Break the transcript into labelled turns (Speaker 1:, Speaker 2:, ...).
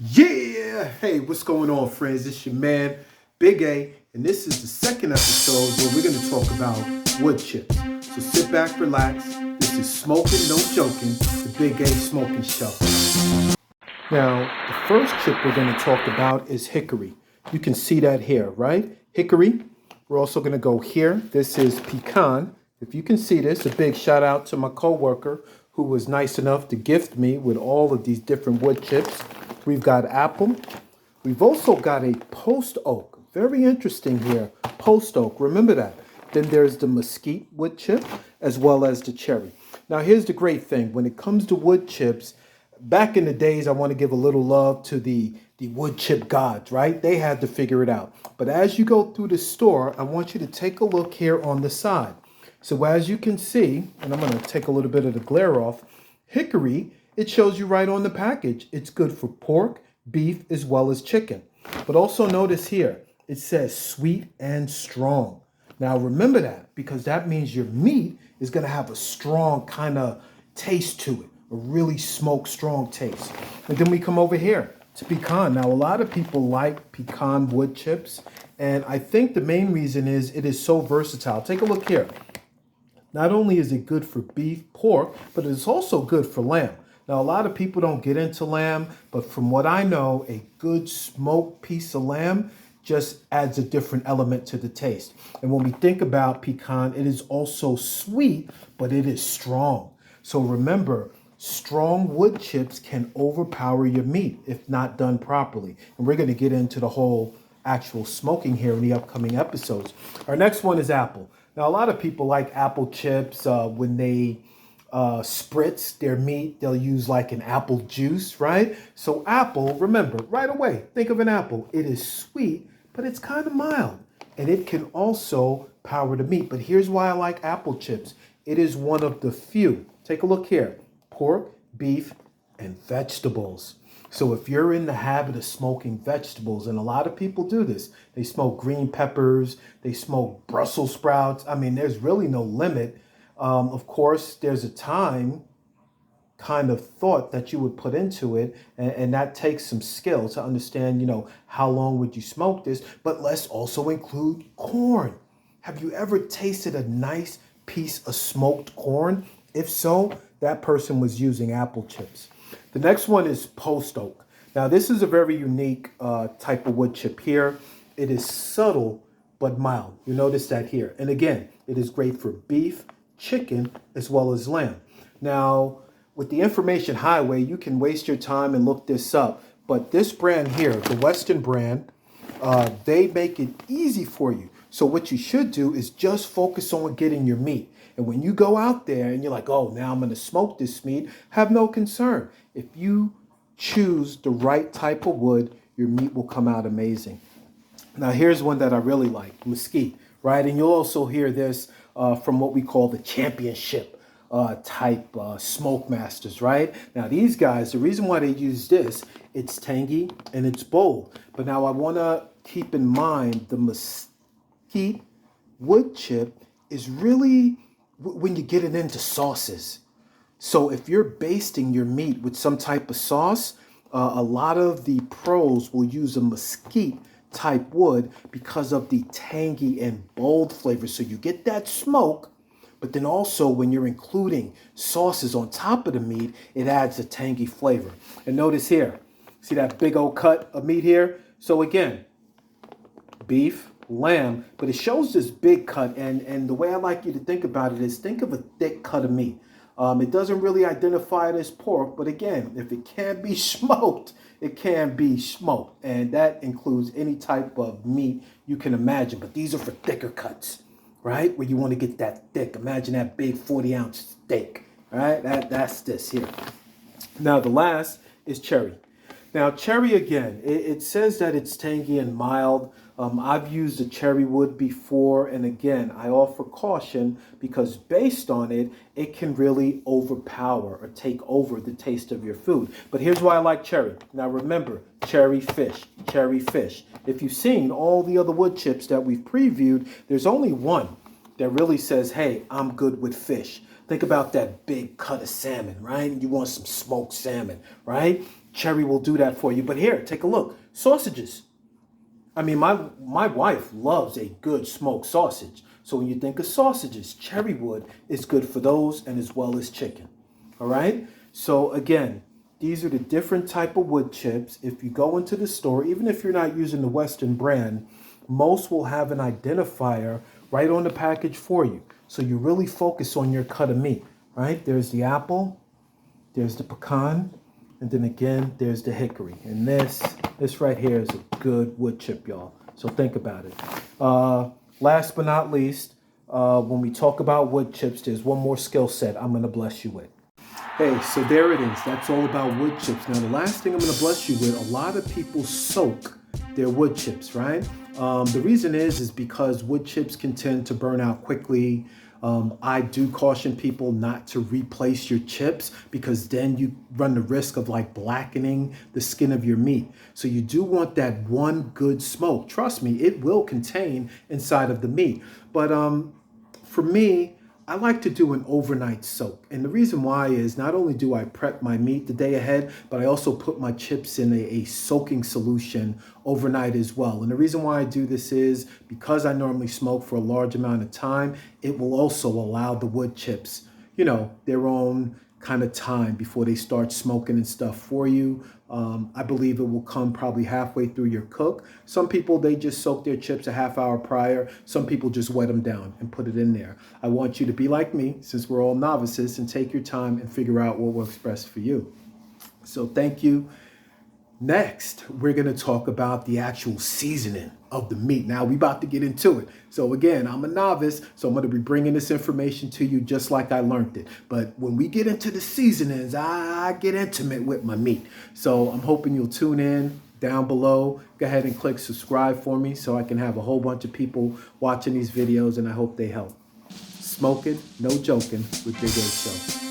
Speaker 1: Yeah! Hey, what's going on, friends? It's your man, Big A, and this is the second episode where we're going to talk about wood chips. So sit back, relax. This is Smoking, No Joking, the Big A Smoking Show. Now, the first chip we're going to talk about is hickory. You can see that here, right? Hickory. We're also going to go here. This is pecan. If you can see this, a big shout out to my coworker who was nice enough to gift me with all of these different wood chips. We've got apple. We've also got a post oak. Very interesting here. Post oak. Remember that. Then there's the mesquite wood chip as well as the cherry. Now, here's the great thing. When it comes to wood chips, back in the days, I want to give a little love to the wood chip gods, right? They had to figure it out. But as you go through the store, I want you to take a look here on the side. So as you can see, and I'm going to take a little bit of the glare off, hickory, it shows you right on the package. It's good for pork, beef, as well as chicken. But also notice here, it says sweet and strong. Now remember that because that means your meat is going to have a strong kind of taste to it, a really smoked strong taste. And then we come over here to pecan. Now a lot of people like pecan wood chips, and I think the main reason is it is so versatile. Take a look here. Not only is it good for beef, pork, but it's also good for lamb. Now, a lot of people don't get into lamb, but from what I know, a good smoked piece of lamb just adds a different element to the taste. And when we think about pecan, it is also sweet, but it is strong. So remember, strong wood chips can overpower your meat if not done properly. And we're going to get into the whole actual smoking here in the upcoming episodes. Our next one is apple. Now, a lot of people like apple chips when they spritz their meat. They'll use like an apple juice, right? So apple, remember, right away, think of an apple. It is sweet, but it's kind of mild. And it can also power the meat. But here's why I like apple chips. It is one of the few. Take a look here. Pork, beef, and vegetables. So if you're in the habit of smoking vegetables, and a lot of people do this, they smoke green peppers, they smoke Brussels sprouts. I mean, there's really no limit. Of course, there's a time kind of thought that you would put into it, and that takes some skill to understand, how long would you smoke this? But let's also include corn. Have you ever tasted a nice piece of smoked corn? If so, that person was using apple chips. The next one is post oak. Now, this is a very unique type of wood chip here. It is subtle but mild. You notice that here. And again, it is great for beef, chicken, as well as lamb. Now, with the information highway, you can waste your time and look this up. But this brand here, the Western brand, they make it easy for you. So what you should do is just focus on getting your meat. And when you go out there and you're like, oh, now I'm going to smoke this meat, have no concern. If you choose the right type of wood, your meat will come out amazing. Now, here's one that I really like, mesquite, right? And you'll also hear this from what we call the championship type smoke masters, right? Now, these guys, the reason why they use this, it's tangy and it's bold. But now I want to keep in mind the mesquite wood chip is really when you get it into sauces. So if you're basting your meat with some type of sauce, a lot of the pros will use a mesquite type wood because of the tangy and bold flavor. So you get that smoke, but then also when you're including sauces on top of the meat, it adds a tangy flavor. And notice here, see that big old cut of meat here? So again, beef, lamb, but it shows this big cut. And the way I like you to think about it is think of a thick cut of meat. It doesn't really identify it as pork, but again, if it can be smoked, it can be smoked. And that includes any type of meat you can imagine. But these are for thicker cuts, right? Where you want to get that thick. Imagine that big 40-ounce steak, right? That's this here. Now, the last is cherry. Now, cherry, again, it says that it's tangy and mild. I've used a cherry wood before, and again, I offer caution because based on it, it can really overpower or take over the taste of your food. But here's why I like cherry. Now, remember, cherry fish, cherry fish. If you've seen all the other wood chips that we've previewed, there's only one that really says, hey, I'm good with fish. Think about that big cut of salmon, right? You want some smoked salmon, right? Cherry will do that for you. But here, take a look. Sausages. I mean, my wife loves a good smoked sausage. So when you think of sausages, cherry wood is good for those, and as well as chicken. All right? So again, these are the different type of wood chips. If you go into the store, even if you're not using the Western brand, most will have an identifier right on the package for you. So you really focus on your cut of meat, right? There's the apple, there's the pecan, and then again, there's the hickory. And this right here is a good wood chip, y'all. So think about it. Last but not least, when we talk about wood chips, there's one more skill set I'm going to bless you with. Hey, so there it is. That's all about wood chips. Now, the last thing I'm going to bless you with, a lot of people soak their wood chips, right? The reason is because wood chips can tend to burn out quickly. I do caution people not to replace your chips because then you run the risk of like blackening the skin of your meat. So you do want that one good smoke. Trust me, it will contain inside of the meat. But for me, I like to do an overnight soak. And the reason why is not only do I prep my meat the day ahead, but I also put my chips in a soaking solution overnight as well. And the reason why I do this is because I normally smoke for a large amount of time, it will also allow the wood chips, you know, their own kind of time before they start smoking and stuff for you. I believe it will come probably halfway through your cook. Some people, they just soak their chips a half hour prior. Some people just wet them down and put it in there. I want you to be like me, since we're all novices, and take your time and figure out what works best for you. So thank you. Next, we're going to talk about the actual seasoning of the meat. Now, we're about to get into it. So again, I'm a novice, so I'm going to be bringing this information to you just like I learned it. But when we get into the seasonings, I get intimate with my meat. So I'm hoping you'll tune in down below. Go ahead and click subscribe for me so I can have a whole bunch of people watching these videos, and I hope they help. Smoking, no joking with Big A Show.